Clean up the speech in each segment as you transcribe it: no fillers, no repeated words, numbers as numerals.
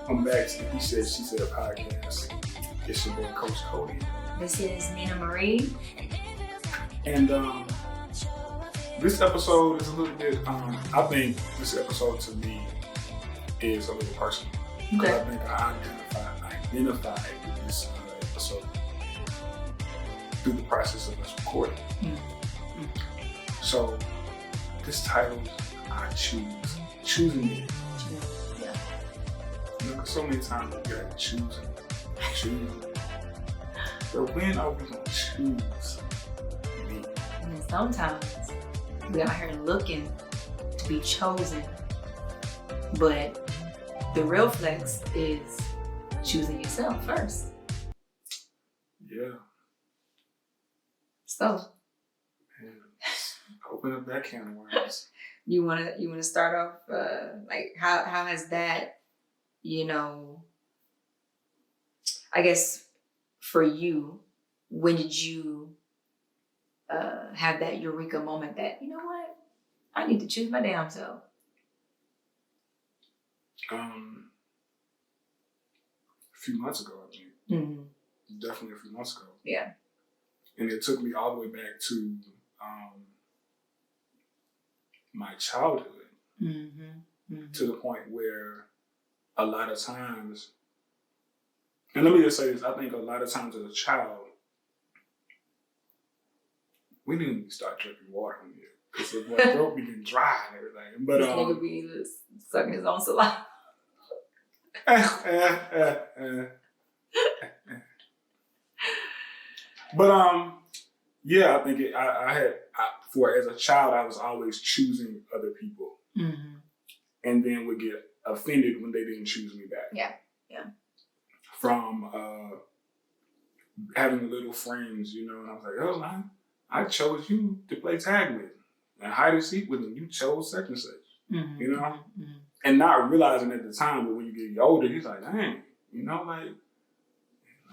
Welcome back to the He Said, She Said podcast. It's your boy, Coach Cody. This is Nina Marie. And this episode is a little bit, I think this episode to me is a little personal. Okay. I think I identified with this episode through the process of us recording. Mm-hmm. So, this title, I Choosin Me. Yeah. You know, so many times we get choosing. But when are we gonna choose me? And then sometimes we out here looking to be chosen, but the real flex is choosing yourself first. Yeah. So, Man, open up that can of worms. you wanna start off like how has that, I guess for you, when did you have that eureka moment that, you know what, I need to choose my damn self? A few months ago, I think. Mm-hmm. Definitely a few months ago. Yeah. And it took me all the way back to my childhood, to the point where a lot of times, and let me just say this, I think a lot of times as a child, we didn't even start drinking water in here because the throat be getting dry and everything. But this nigga be just sucking his own saliva. But yeah, I think as a child, I was always choosing other people, and then would get offended when they didn't choose me back. Yeah. From having little friends, and I was like, oh, I chose you to play tag with and hide and seek with, and you chose such and such, and not realizing at the time, but when you get older, he's like, dang, like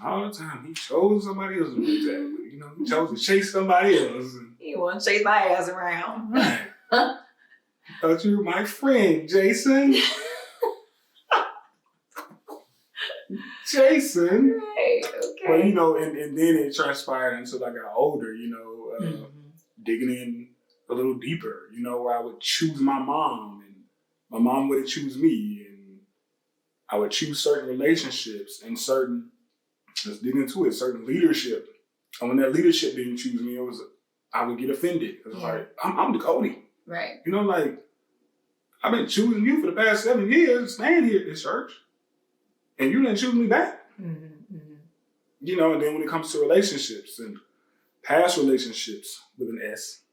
all the time he chose somebody else to play tag with, he chose to chase somebody else. He want to chase my ass around. Right. Thought you were my friend, Jason. Jason. Right, okay. Well, and then it transpired until I got older, digging in a little deeper, where I would choose my mom and my mom would choose me, and I would choose certain relationships and let's dig into it, certain leadership. And when that leadership didn't choose me, I would get offended. It was like, I'm Decoide. Right. I've been choosing you for the past 7 years, staying here at this church, and you didn't choose me back. And then when it comes to relationships and past relationships with an S.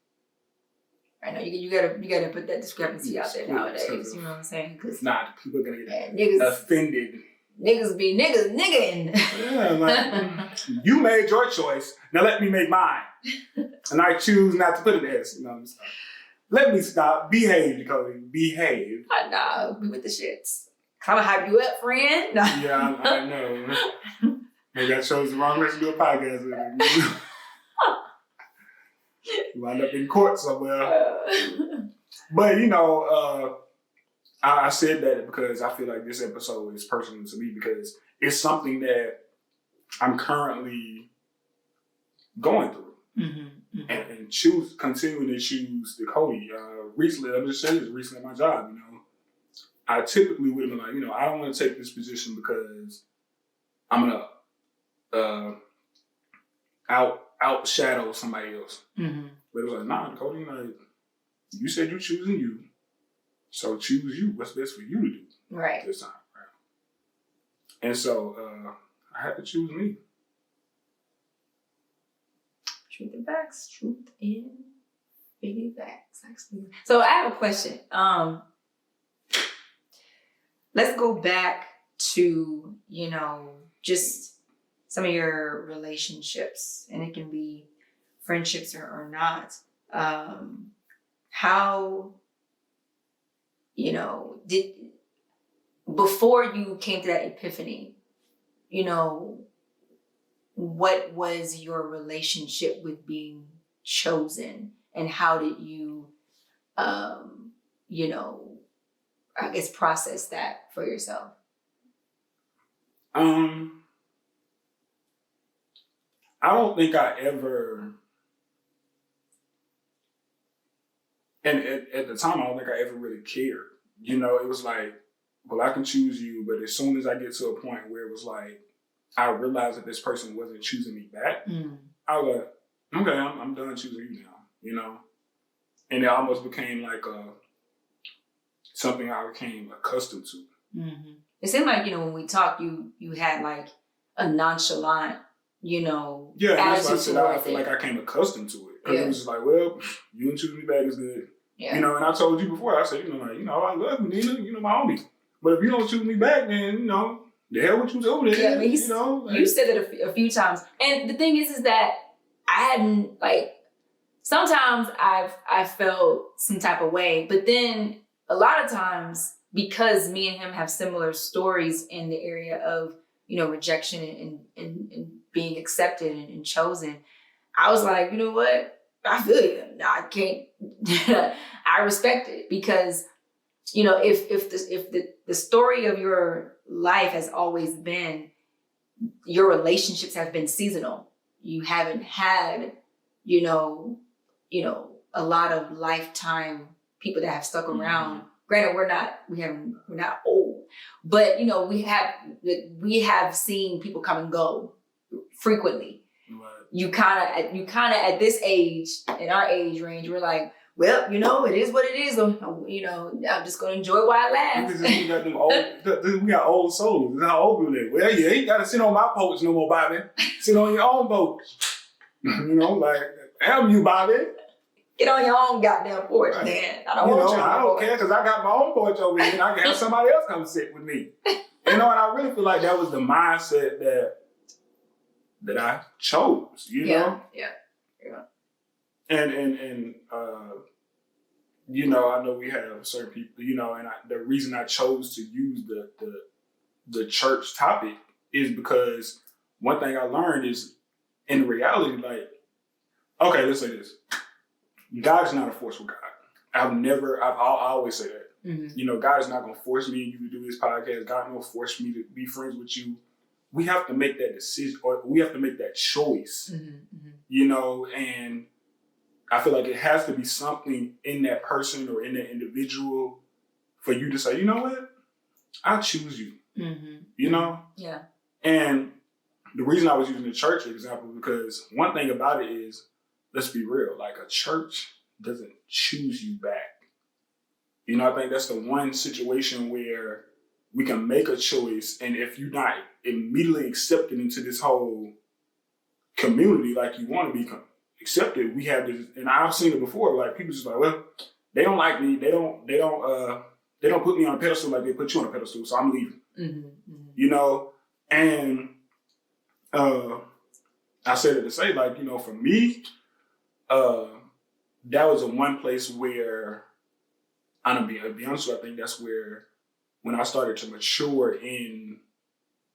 I know you gotta put that discrepancy out there nowadays. You know what I'm saying? Cause people are gonna get niggas offended. Niggas be nigging. Yeah, like you made your choice. Now let me make mine, and I choose not to put an S. Let me stop. Behave, Decoide. Behave. Nah, we with the shits. I'm gonna hype you up, friend. No. Yeah, I know. Maybe I chose the wrong person to do a podcast with. You wind up in court somewhere. But, I said that because I feel like this episode is personal to me because it's something that I'm currently going through. And continuing to choose Decoide. Recently, I'm just saying this, recently at my job, I typically would have been like, I don't want to take this position because I'm going to outshadow somebody else. But it was like, nah, Decoide, you said you're choosing you, so choose you. What's best for you to do right this time, right? And so I had to choose me. Truth and facts. Truth in biggie facts. Actually. So I have a question. Let's go back to, just some of your relationships, and it can be friendships or not. How, before you came to that epiphany, what was your relationship with being chosen, and how did you, I guess, process that for yourself? I don't think I ever, and at the time, I don't think I ever really cared. You know, it was like, well, I can choose you, but as soon as I get to a point where it was like, I realized that this person wasn't choosing me back, I was like, okay, I'm done choosing you now, you know? And it almost became like something I became accustomed to. Mm-hmm. It seemed like, when we talked, you had like a nonchalant, Yeah, and that's why I said I feel like I came accustomed to it. Because it was just like, well, you and choose me back is good. Yeah. And I told you before, I said, I love you, Nina, my homie. But if you don't choose me back, then, the hell what you doing? Yeah, you said it a few times. And the thing is that I hadn't, sometimes I've felt some type of way, but then a lot of times, because me and him have similar stories in the area of, rejection and being accepted and chosen, I was like, you know what? I feel you. I can't, I respect it because, if the story of your life has always been your relationships have been seasonal, you haven't had, a lot of lifetime people that have stuck around. Mm-hmm. Granted, we're not old, but we have seen people come and go frequently. Right. You kind of at this age, in our age range, we're like, well, it is what it is. I'm just gonna enjoy while it lasts. We got old souls. This is how old we live. Well, you ain't gotta sit on my porch no more, Bobby. Sit on your own boat. Damn you, Bobby. Get on your own goddamn porch, right. Man. I don't care because I got my own porch over here and I can have somebody else come sit with me. And I really feel like that was the mindset that I chose, Yeah. And I know we have certain people, and the reason I chose to use the church topic is because one thing I learned is in reality, okay, let's say this. God is not a forceful God. I always say that. Mm-hmm. God is not going to force me and you to do this podcast. God won't force me to be friends with you. We have to make that decision, or we have to make that choice, and I feel like it has to be something in that person or in that individual for you to say, you know what? I choose you, Yeah. And the reason I was using the church example, because one thing about it is, let's be real, a church doesn't choose you back. I think that's the one situation where we can make a choice, and if you're not immediately accepted into this whole community like you want to be accepted, we have this, and I've seen it before, people just well, they don't like me, they don't put me on a pedestal like they put you on a pedestal, so I'm leaving. Mm-hmm. And I said it to say, for me, that was the one place where, I'll be honest with you, I think that's where, when I started to mature in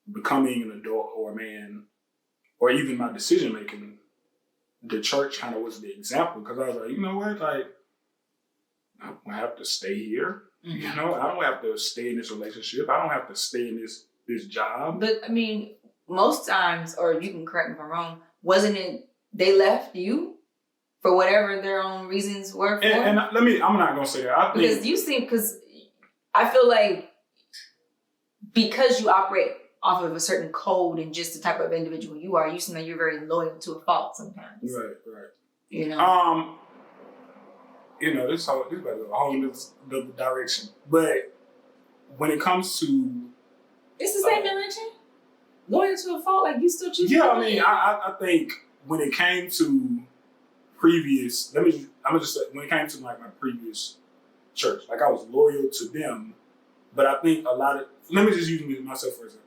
becoming an adult or a man, or even my decision making, the church kind of was the example, because I was like, you know what, I don't have to stay here. Mm-hmm. I don't have to stay in this relationship. I don't have to stay in this job. But I mean, most times, or you can correct me if I'm wrong, wasn't it they left you for whatever their own reasons were for? And I'm not gonna say that. Because I feel like because you operate off of a certain code and just the type of individual you are, you seem like you're very loyal to a fault sometimes. Right. This is a whole other direction. But when it comes to, it's the same direction. Loyal to a fault, you still choose. Yeah, I think when it came to previous, when it came to my previous church, I was loyal to them, but I think let me just use myself for example.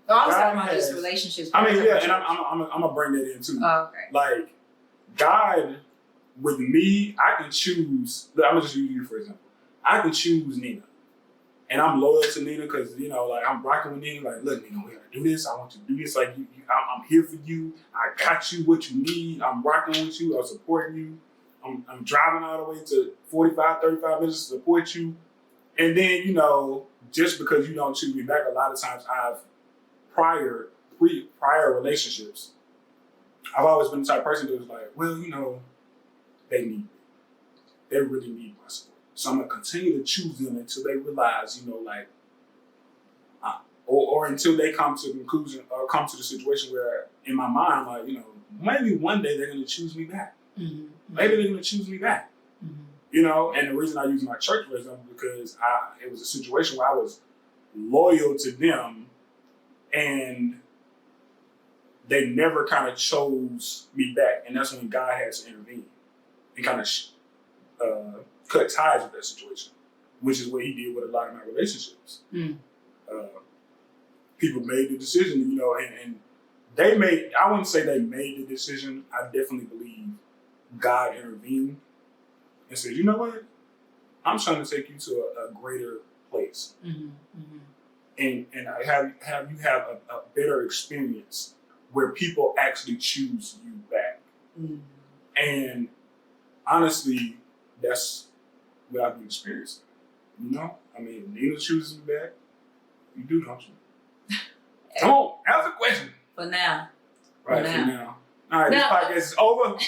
I was talking about just relationships. And I'm gonna bring that in too. Oh, okay. God, with me, I can choose. I'm gonna just use you for example. I can choose Nina, and I'm loyal to Nina because I'm rocking with Nina. Look, Nina, we gotta do this. I want you to do this. I'm here for you. I got you what you need. I'm rocking with you. I'm supporting you. I'm driving all the way to 45, 35 minutes to support you. And then, just because you don't choose me back, a lot of times I've prior relationships, I've always been the type of person that was like, well, you know, they need me. They really need my support. So I'm gonna continue to choose them until they realize, you know, like, or until they come to the conclusion or come to the situation where, in my mind, like, you know, maybe one day they're gonna choose me back. Mm-hmm. Maybe they're gonna choose me back. Mm-hmm. You know, and the reason I use my church for example because it was a situation where I was loyal to them, and they never kind of chose me back, and that's when God has to intervene and kind of cut ties with that situation, which is what He did with a lot of my relationships. Mm. People made the decision, you know, and they made. I wouldn't say they made the decision. I definitely believe God intervened and said, you know what, I'm trying to take you to a greater place, Mm-hmm. Mm-hmm. and I have you have a better experience where people actually choose you back. Mm-hmm. And honestly, that's what I've been experiencing. You know, I mean, Nina chooses me back. You do, don't you? Come on, ask a question. For now. Right, For for now. now. All right, this podcast is over.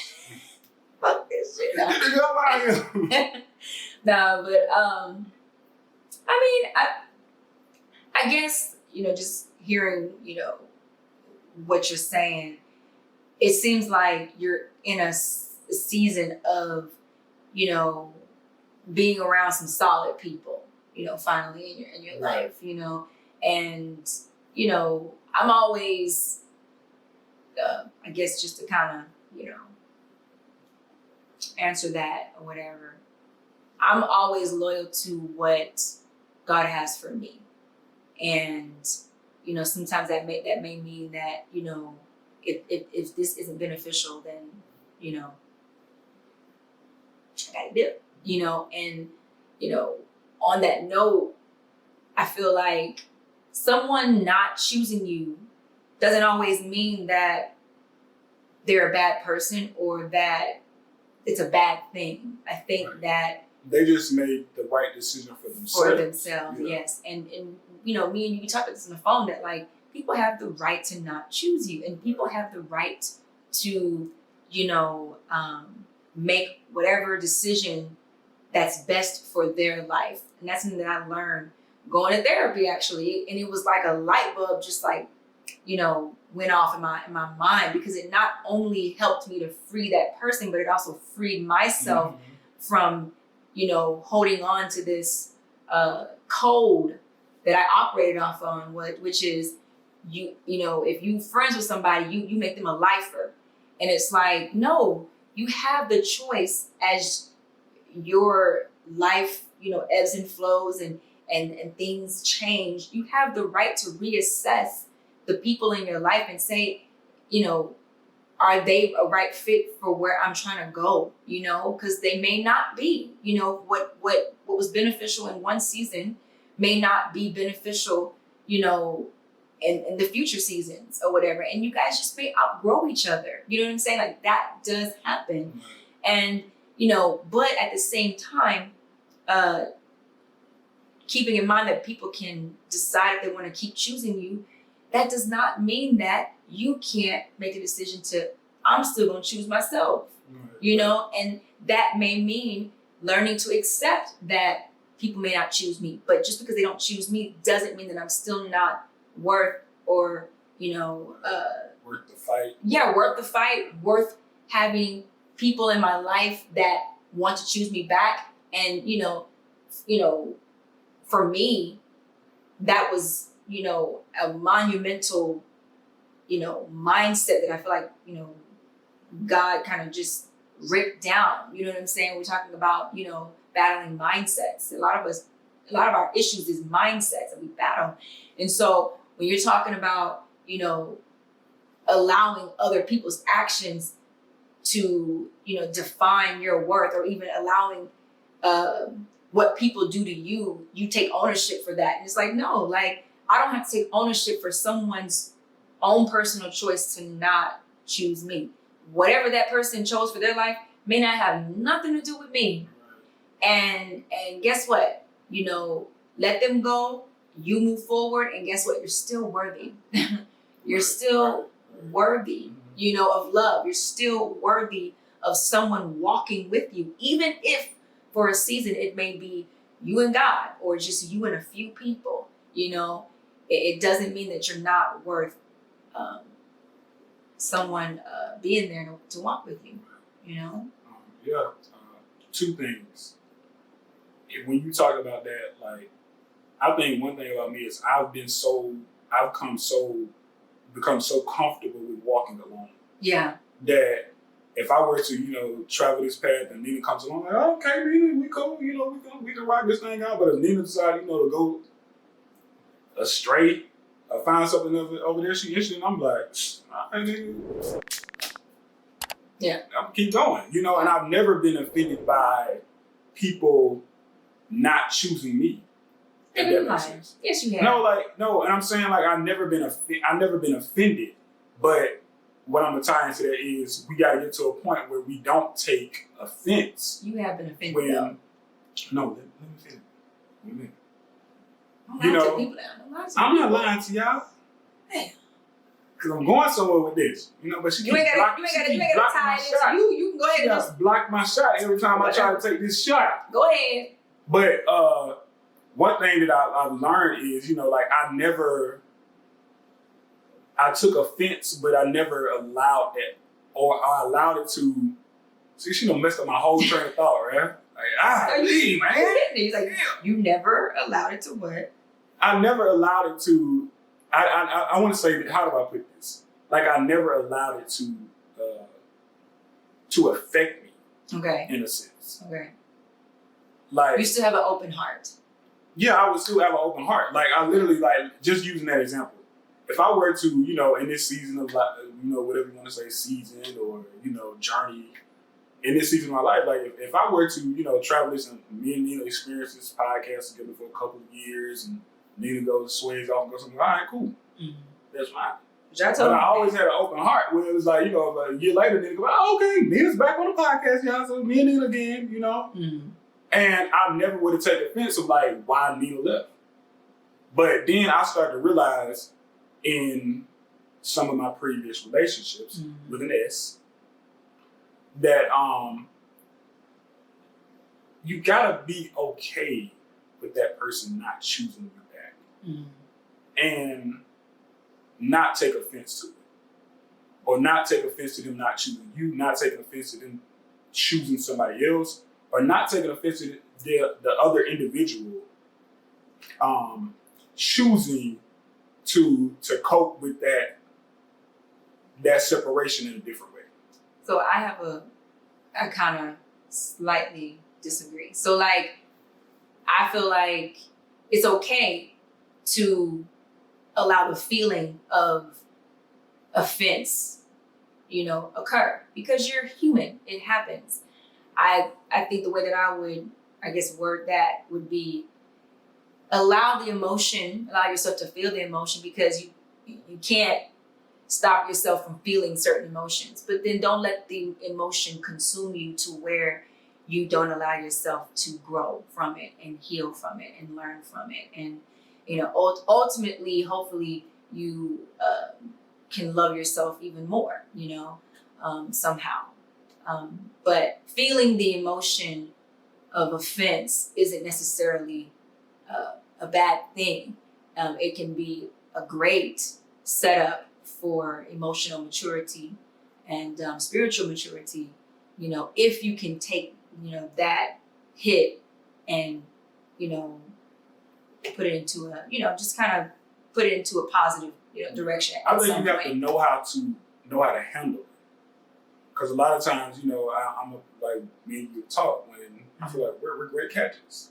Fuck this shit. Get the hell out of here. No, but I mean, I guess, you know, just hearing, you know, what you're saying, it seems like you're in a season of, you know, being around some solid people, you know, finally in your Right. life, you know, and, you know, I'm always, I guess just to kind of, you know, answer that or whatever, I'm always loyal to what God has for me. And, you know, sometimes that may mean that, you know, if this isn't beneficial, then, you know, I gotta do it, you know. And, you know, on that note, I feel like someone not choosing you doesn't always mean that they're a bad person or that it's a bad thing. I think Right. that They just made the right decision for themselves. yeah. Yes. And you know, me and you talked about this on the phone, that like people have the right to not choose you, and people have the right to, you know, make whatever decision that's best for their life. And that's something that I learned going to therapy, actually. And it was like a light bulb just like, you know, went off in my mind, because it not only helped me to free that person, but it also freed myself from, you know, holding on to this code that I operated off on, which is you know, if you friends with somebody, you make them a lifer. And it's like, no, you have the choice as your life, you know, ebbs and flows and things change. You have the right to reassess the people in your life and say, you know, are they a right fit for where I'm trying to go? You know, because they may not be. You know, what was beneficial in one season may not be beneficial, you know, in the future seasons or whatever. And you guys just may outgrow each other. You know what I'm saying? Like that does happen. And, you know, but at the same time, keeping in mind that people can decide if they want to keep choosing you, that does not mean that you can't make a decision to, I'm still going to choose myself, you know, and that may mean learning to accept that people may not choose me, but just because they don't choose me doesn't mean that I'm still not worth, or, you know, worth the fight. Yeah, worth the fight, worth having people in my life that want to choose me back. And, you know, for me, that was, you know, a monumental, you know, mindset that I feel like, you know, God kind of just ripped down. You know what I'm saying? We're talking about, you know, battling mindsets. A lot of our issues is mindsets that we battle. And so when you're talking about, you know, allowing other people's actions to, you know, define your worth, or even allowing what people do to you, you take ownership for that. And it's like, no, like, I don't have to take ownership for someone's own personal choice to not choose me. Whatever that person chose for their life may not have nothing to do with me. And guess what? You know, let them go. you move forward, and guess what? You're still worthy. You're still worthy, of love. You're still worthy of someone walking with you, even if for a season it may be you and God or just you and a few people. It doesn't mean that you're not worth someone being there to walk with you. Two things. When you talk about that, like, I think one thing about me is I've become so comfortable with walking alone. Yeah. That if I were to, travel this path and Nina comes along, like, oh, okay, Nina, we cool, we can rock this thing out. But if Nina decides, to go astray or find something over there she interested in, I'm like, all right, nigga. Yeah. I'm gonna keep going, and I've never been offended by people not choosing me. If that makes sense. Yes, you have. No, and I'm saying, like, I've never been offended, but what I'm tying to that is we got to get to a point where we don't take offense. You have been offended, though. No, let me finish. I'm not lying to y'all. Damn. Because I'm going somewhere with this, but she you ain't got to tie this. You can go ahead and just block my shot every time I try to take this shot. Go ahead. But one thing that I've learned is, I took offense, but I never allowed that, or I allowed it to. See, she done messed up my whole train of thought, right? Like, man. He's like, you never allowed it to what? I never allowed it to. I want to say, how do I put this? Like, I never allowed it to affect me. Okay. In a sense. Okay. Like, you still have an open heart. Yeah, I would still have an open heart. Like, I literally, like, just using that example. If I were to, in this season of, like, whatever you want to say, season or, journey, in this season of my life, like, if I were to, travel this and me and Nina experience this podcast together for a couple of years and Nina sways off and goes something, all right, cool. Mm-hmm. That's fine. But I always had an open heart where it was like, a year later, Nina go, oh, okay, Nina's back on the podcast, y'all, so me and Nina again, Mm-hmm. And I never would have taken offense of, like, why Nina left. But then I started to realize in some of my previous relationships, mm-hmm. with an S, that you gotta be okay with that person not choosing you back. Mm-hmm. And not take offense to it. Or not take offense to them not choosing you, not taking offense to them choosing somebody else, or not taking offense to the other individual choosing to cope with that separation in a different way. So I kind of slightly disagree. So, like, I feel like it's okay to allow the feeling of offense, occur, because you're human. It happens. I think the way that I would, word that would be allow yourself to feel the emotion, because you can't stop yourself from feeling certain emotions, but then don't let the emotion consume you to where you don't allow yourself to grow from it and heal from it and learn from it. And, ultimately, hopefully you can love yourself even more, somehow. But feeling the emotion of offense isn't necessarily a bad thing. It can be a great setup for emotional maturity and spiritual maturity, if you can take, that hit and, put it into a, just kind of put it into a positive, direction. I think you have to know how to handle it. Because a lot of times, I'm like me and you talk when I feel like we're great catches,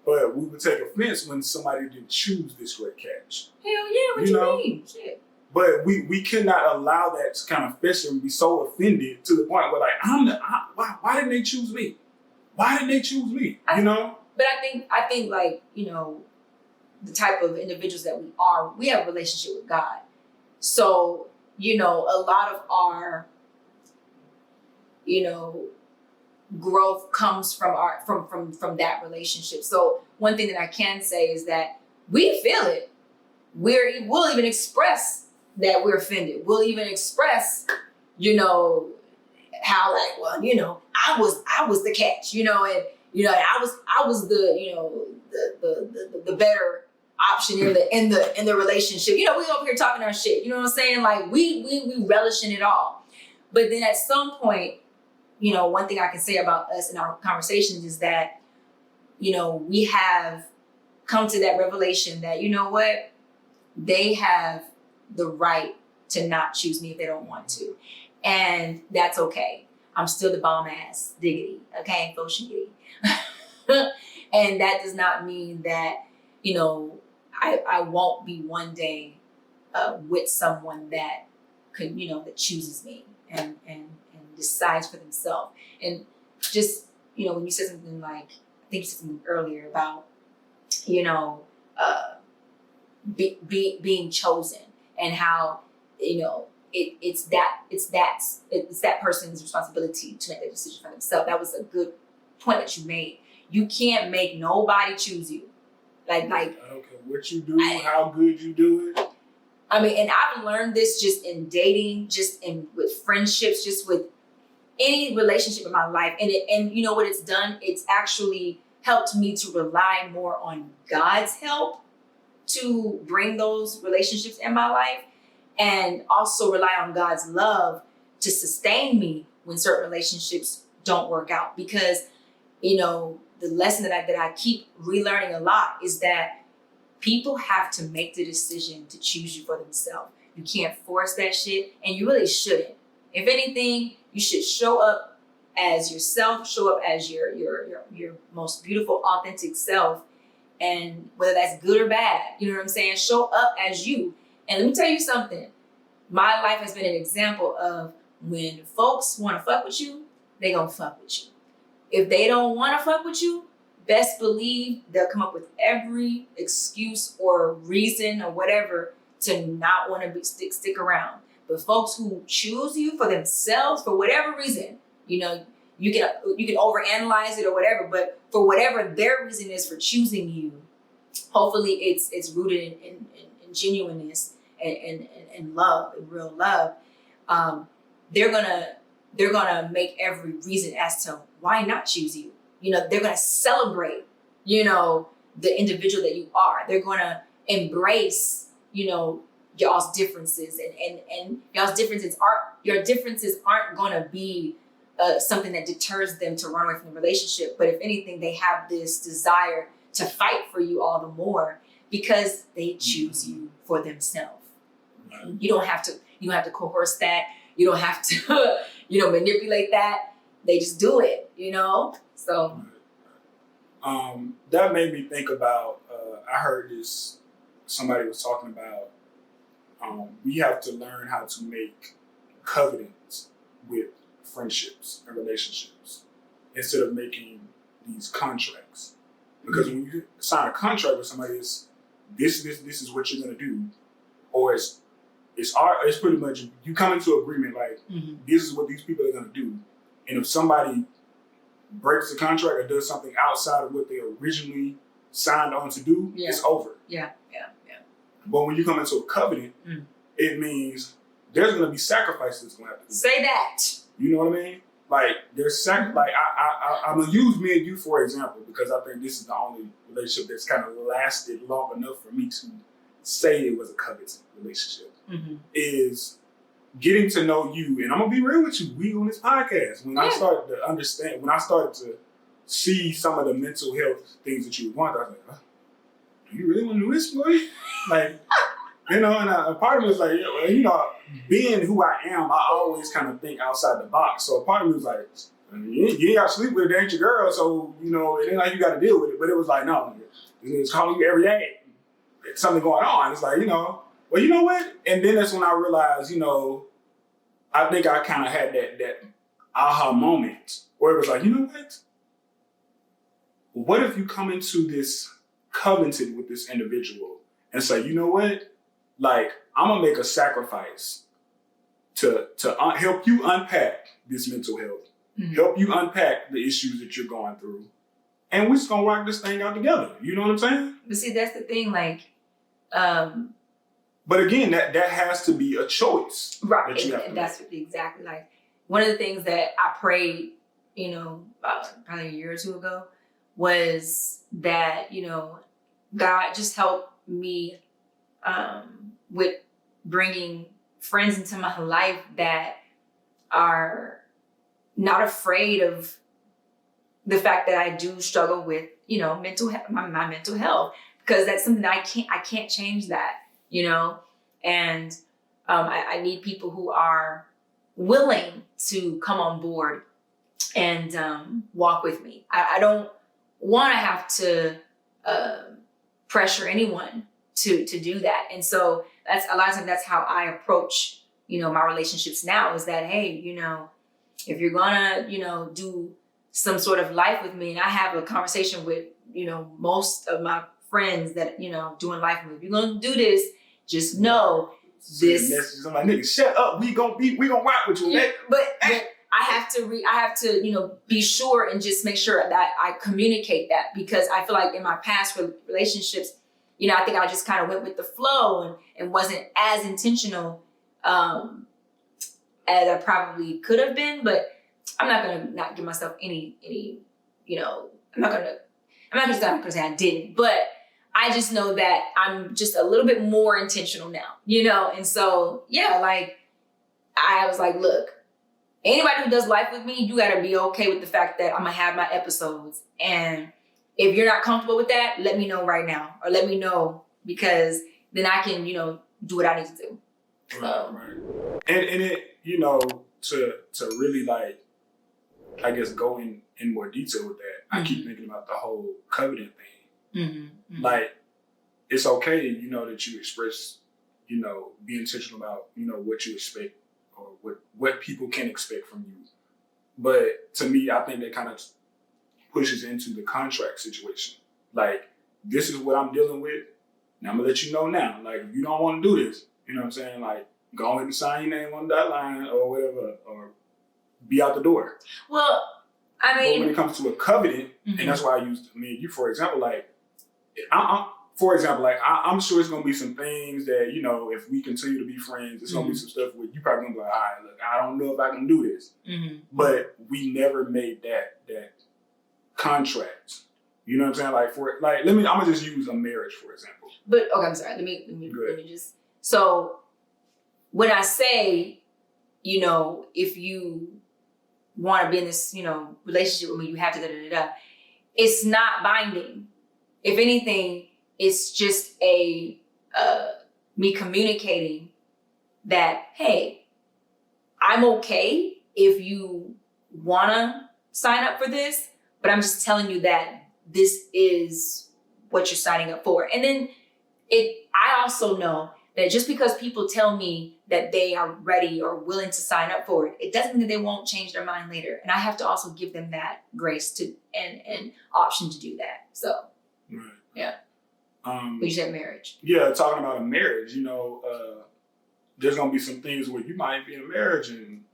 But we would take offense when somebody didn't choose this great catch. Hell yeah, what you mean? Shit. But we cannot allow that to kind of fester and be so offended to the point where, like, why didn't they choose me? Why didn't they choose me? But I think like, the type of individuals that we are, we have a relationship with God. So, a lot of our, growth comes from that relationship. So one thing that I can say is that we feel it. We'll even express that we're offended. We'll even express, how like, well, I was the catch, and I was the better option in the relationship. We over here talking our shit. You know what I'm saying? Like we relish in it all. But then at some point, one thing I can say about us in our conversations is that, we have come to that revelation that, what, they have the right to not choose me if they don't want to. And that's okay. I'm still the bomb ass diggity. Okay, faux shiggity. And that does not mean that, I won't be one day with someone that could, that chooses me and decides for themselves. And just, when you said something like, I think you said something earlier about, being chosen and how, it's that person's responsibility to make that decision for themselves. That was a good point that you made. You can't make nobody choose you. Like I don't care what you do, how good you do it. I mean, and I've learned this just in dating, with friendships, just with any relationship in my life. And you know what it's done? It's actually helped me to rely more on God's help to bring those relationships in my life, and also rely on God's love to sustain me when certain relationships don't work out. Because, the lesson that I keep relearning a lot is that people have to make the decision to choose you for themselves. You can't force that shit, and you really shouldn't. If anything, you should show up as yourself, show up as your most beautiful, authentic self. And whether that's good or bad, you know what I'm saying? Show up as you. And let me tell you something. My life has been an example of when folks want to fuck with you, they gonna fuck with you. If they don't want to fuck with you, best believe they'll come up with every excuse or reason or whatever to not want to stick around. But folks who choose you for themselves, for whatever reason, you can overanalyze it or whatever, but for whatever their reason is for choosing you, hopefully it's rooted in genuineness and love, and real love. They're gonna make every reason as to why not choose you. They're gonna celebrate, the individual that you are. They're gonna embrace, y'all's differences, and y'all's your differences aren't gonna be something that deters them to run away from the relationship. But if anything, they have this desire to fight for you all the more because they choose you for themselves. You don't have to coerce that. You don't have to, manipulate that. They just do it, So. That made me think about, I heard this, somebody was talking about, we have to learn how to make covenants with friendships and relationships instead of making these contracts. Because when you sign a contract with somebody, it's this is what you're gonna do, or it's pretty much you come into agreement like this is what these people are gonna do, and if somebody breaks the contract or does something outside of what they originally signed on to do, it's over. Yeah. But when you come into a covenant, it means there's gonna be sacrifices that's gonna have to be. Say that. You know what I mean? Like there's like I'm gonna use me and you for example because I think this is the only relationship that's kind of lasted long enough for me to say it was a covenant relationship. Is getting to know you, and I'm gonna be real with you. We on this podcast, when I started to understand, when I started to see some of the mental health things that you want, I was like, do you really want to do this, boy? Like, and a part of me was like, being who I am, I always kind of think outside the box. So a part of me was like, you ain't got to sleep with it, they ain't your girl, so, it ain't like you got to deal with it. But it was like, no, it's calling you every day. There's something going on. It's like, well, you know what? And then that's when I realized, I think I kind of had that aha moment where it was like, you know what? What if you come into this covenanted with this individual and say, you know what? Like, I'm going to make a sacrifice to help you unpack this mental health, help you unpack the issues that you're going through. and we just gonna rock this thing out together. You know what I'm saying? But see, that's the thing, like, but again, that has to be a choice. right? That you have to and that's exactly like one of the things that I prayed, you know, about probably a year or two ago, was that, you know, God just help me with bringing friends into my life that are not afraid of the fact that I do struggle with, you know, mental health, my mental health, because that's something that I can't change that, you know, and I need people who are willing to come on board and walk with me. I don't want to have to pressure anyone to do that, and so that's a lot of times that's how I approach, you know, my relationships now. Is that, hey, you know, if you're gonna, you know, do some sort of life with me, and I have a conversation with, you know, most of my friends that, you know, doing life with me. If you're gonna do this, just know this. I'm like, nigga, shut up. We gonna rock with you. Yeah, but I have to, you know, be sure and just make sure that I communicate that, because I feel like in my past relationships, you know, I think I just kind of went with the flow and wasn't as intentional as I probably could have been. But I'm not gonna not give myself any, you know, I'm not gonna say I didn't, but I just know that I'm just a little bit more intentional now, you know? And so, yeah, like I was like, look, anybody who does life with me, you gotta be okay with the fact that I'm gonna have my episodes. And if you're not comfortable with that, let me know right now, or let me know, because then I can, you know, do what I need to do. Right. And it, you know, to really like, I guess, go in more detail with that, I keep thinking about the whole covenant thing. Mm-hmm. Like, it's okay, you know, that you express, you know, be intentional about, you know, what you expect or what people can expect from you. But to me, I think that kind of pushes into the contract situation. Like, this is what I'm dealing with. Now I'm gonna let you know now. Like, if you don't want to do this, you know what I'm saying? Like, go ahead and sign your name on that line or whatever, or be out the door. Well, I mean, but when it comes to a covenant, and that's why I used me and you, for example, like, I'm sure it's gonna be some things that, you know, if we continue to be friends, it's gonna be some stuff where you probably gonna be like, all right, look, I don't know if I can do this. But we never made that contract. You know what I'm saying? Like, I'm gonna just use a marriage, for example. But okay, I'm sorry. Let me just. So when I say, you know, if you want to be in this, you know, relationship with me, you have to it's not binding. If anything, it's just me communicating that, hey, I'm okay if you wanna sign up for this, but I'm just telling you that this is what you're signing up for. And then I also know that just because people tell me that they are ready or willing to sign up for it, it doesn't mean that they won't change their mind later. And I have to also give them that grace to and option to do that. So, right. Yeah. But you said marriage. Yeah, talking about a marriage, you know, there's gonna be some things where you might be in a marriage and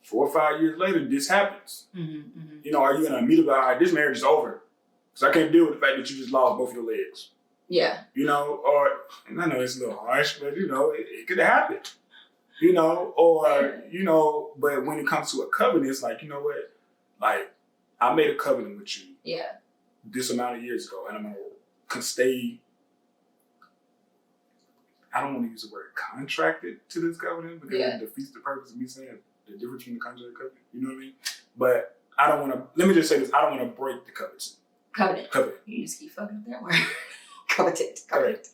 4 or 5 years later, this happens. You know, are you gonna immediately, all right, this marriage is over? Because I can't deal with the fact that you just lost both your legs. Yeah. You know, or, and I know it's a little harsh, but, you know, it could happen. You know, or, you know, but when it comes to a covenant, it's like, you know what? Like, I made a covenant with you. Yeah. This amount of years ago, and I'm gonna stay. I don't want to use the word contracted to this covenant because it defeats the purpose of me saying the difference between the contract and covenant. You know what I mean? But I don't want to. Let me just say this: I don't want to break the covenant. Covenant. You just keep fucking up that word. Covenant.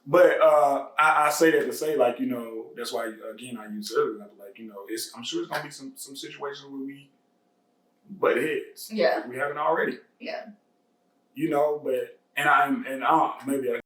But I say that to say, like, you know, that's why again I use the other example. Like, you know, I'm sure it's gonna be some situations where we butt heads. Yeah. If we haven't already. Yeah. You know, but maybe I